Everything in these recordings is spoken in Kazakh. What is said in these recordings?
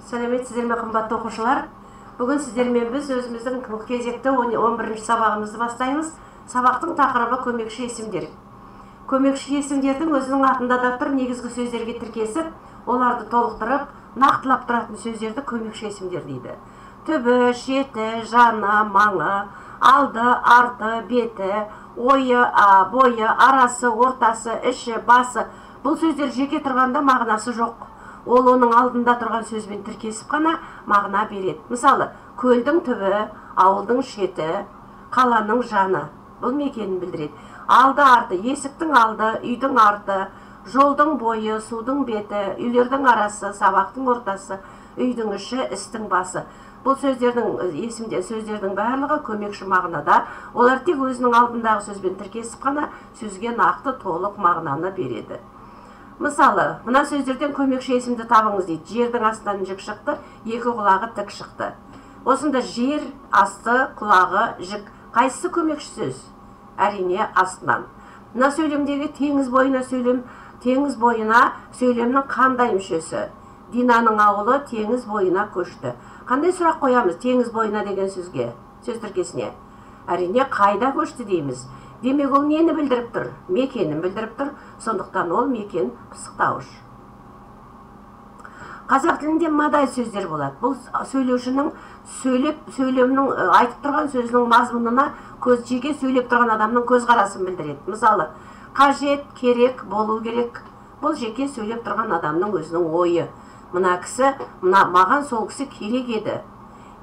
Сәлеметсіздер ме, қымбатты оқушылар? Бүгін сіздермен біз өзіміздің кезекті 11-ші сабағымызды бастаймыз. Сабақтың тақырыбы көмекші есімдер. Көмекші есімдердің өзінің атында да тұр, негізгі сөздерге тіркесіп, оларды толықтырып, нақтылап тұратын сөздерді көмекші есімдер дейді. Түбі, шеті, жаны, маңы, алды, арты, беті, ойы, бойы, арасы, ортасы, іші, басы. Бұл сөздер жеке тұрғанда мағынасы жоқ. Ол оның алдында тұрған сөзбен тіркесіп қана мағына береді. Мысалы, көлдің түбі, ауылдың шеті, қаланың жаны. Бұл мекенін білдіреді. Алды, арты, есіктің алды, үйдің арты, жолдың бойы, судың беті, үйлердің арасы, сабақтың ортасы, үйдің іші, істің басы. Бұл сөздердің барлығы көмекші мағынада. Олар тек өзінің алдындағы сөзбен тіркесіп қана сөзге нақты толық мағынаны береді. Мысалы, мына сөздерден көмекші есімді табыңыз дейді. Жердің астынан жік шықты, екі құлағы тік шықты. Осында жер, асты, құлағы, жік. Қайсысы көмекші сөз? Әрине астынан. Мына сөйлемдегі теңіз бойына сөйлемнің қандай мүшесі? Динаның ауылы теңіз бойына көшті. Қандай сұрақ қоямыз теңіз бойына деген сөзге, сөз тіркесіне? Әрине қайда көшті дейміз. Демек ол нені білдіріп тұр? Мекенін білдіріп тұр. Сондықтан ол мекен пысықтауыш. Қазақ тілінде мынадай сөздер болады. Бұл сөйлеушінің сөйлемнің айтып тұрған сөзінің мазмұнына жеке сөйлеп тұрған адамның көзқарасын білдіреді. Мысалы, қажет, керек, болу керек. Бұл жеке сөйлеп тұрған адамның өзінің ойы. Мына кісі, маған сол кісі керек еді.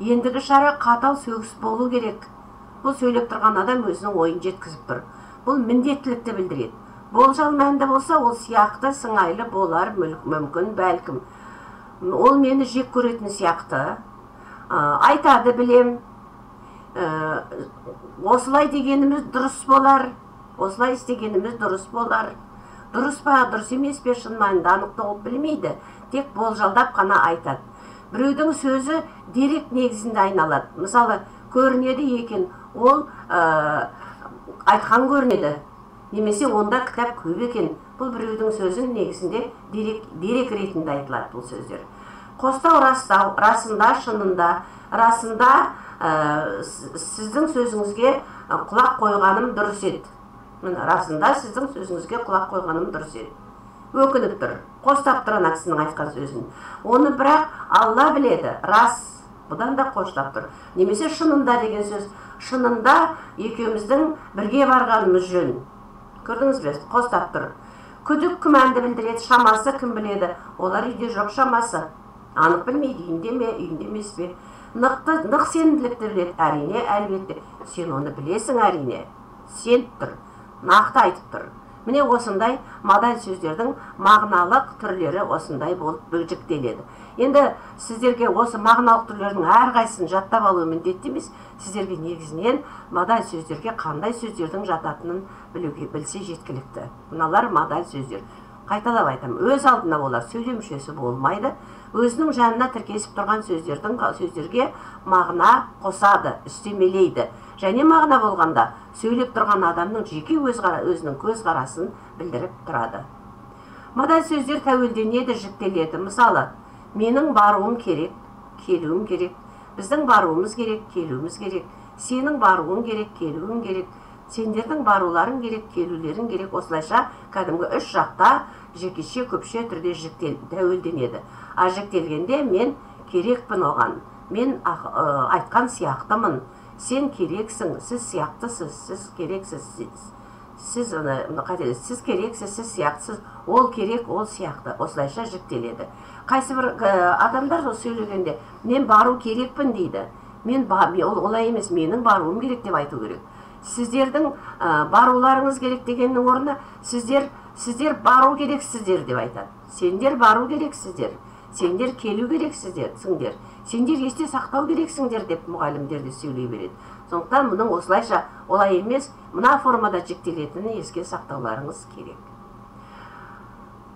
Ендігі шара қатал сөгіс болу керек. Бұл сөйлеп тұрған адам өзінің ойын жеткізіп тұр. Бұл міндеттілікті білдіреді. Болжал мәнді болса, ол сияқты сыңайлы болар, мүмкін, бәлкім. Ол мені жек көретін сияқты. Айтады білем. Осылай дегеніміз дұрыс болар. Осылай істегеніміз дұрыс болар. Дұрыс па, дұрыс емес пе, шын мәнінде анықталып білмейді. Тек болжалдап қана айтады. Біреудің сөзі дерек негізінде айналады. Мысалы, көрінеді екен, ол айтқан көрінеді. Немесе онда кітап көп екен. Бұл біреудің сөзін негізінде дерек ретінде айтылады бұл сөздер. Қостау, растау, расында, шынында. Расында сіздің сөзіңізге құлақ қойғаным дұрыс еді. Расында сіздің сөзіңізге құлақ қойғаным дұрыс еді. Өкініп тұр. Қостап тұр ана кісінің айтқан сөзін. Оны бірақ Алла біледі. Рас. Бұдан да қоштап тұр. Немесе шынында деген сөз. Шынында екеуміздің бірге барғанымыз жөн. Көрдіңіз бе? Қостап тұр. Күдік күмәнді білдіреді. Шамасы кім біледі? Олар үйде жоқ шамасы. Анық білмейді, үйінде ме, үйінде емес пе. Нық сенімділікті біледі. Әрине, әлбетте. Сен оны білесің әрине. Сен тұр. Нақты айтып тұр. Міне осындай модаль сөздердің мағыналық түрлері осындай болып бөлжіктеледі. Енді сіздерге осы мағыналық түрлердің әрқайсысын жаттап алу міндетті емес, сіздерге негізінен модаль сөздерге қандай сөздердің жататынын білсе жеткілікті. Мыналар модаль сөздер. Қайталап айтам, өз алдына олар сөйлем мүшесі болмайды. Өзінің жанына тіркесіп тұрған сөздерге мағына қосады, үстемелейді. Және мағына болғанда сөйлеп тұрған адамның жеке өзінің көзқарасын білдіріп тұрады. Модаль сөздер тәуелденеді, жіктеледі. Мысалы, менің баруым керек, келуім керек. Біздің баруымыз керек, келуіміз керек. Сенің баруың керек, келуің керек. Сендердің баруларың керек, келулерің керек. Осылайша кәдімгі үш жақта жекеше көпше түрде тәуелденеді. А жіктелгенде мен керекпін оған. Мен айтқан сияқтымын. Сен керексің, сіз сияқтысыз, сіз керексіз, сіз керексіз, сіз сияқтысыз, ол керек, ол сияқты. Осылайша жіктеледі. Қайсы бір адамдар сөйлегенде, мен бару керекпін дейді. Олай емес, менің баруым керек деп айту керек. Сіздердің баруларыңыз керек дегеннің орнына, сіздер бару керексіздер деп айтады. Сендер бару керексіздер. Сендер келу керексіздер, сендер есте сақтау керексіңдер деп мұғалімдер де сөйлей береді. Сондықтан мұның осылайша олай емес, мына формада жіктелетіні еске сақтауларыңыз керек.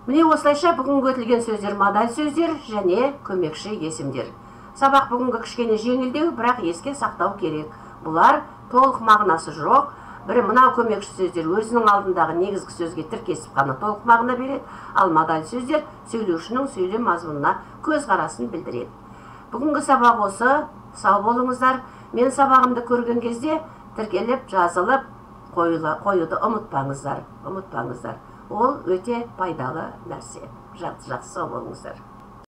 Міне осылайша бүгінгі өтілген сөздер модаль сөздер және көмекші есімдер. Сабақ бүгінгі кішкене жеңілдеу, бірақ еске сақтау керек. Бұлар толық мағынасы жоқ, Бірі мынау көмекші сөздер өзінің алдындағы негізгі сөзге тіркесіп қана толық мағына береді, ал модаль сөздер сөйлеушінің сөйлем мазмұнына көзқарасын білдіреді. Бүгінгі сабақ осы. Сау болыңыздар. Мен сабағымды көрген кезде тіркеліп, жазылып қоюды ұмытпаңыздар. Ол өте пайдалы нәрсе. Жақсы сау болыңыздар.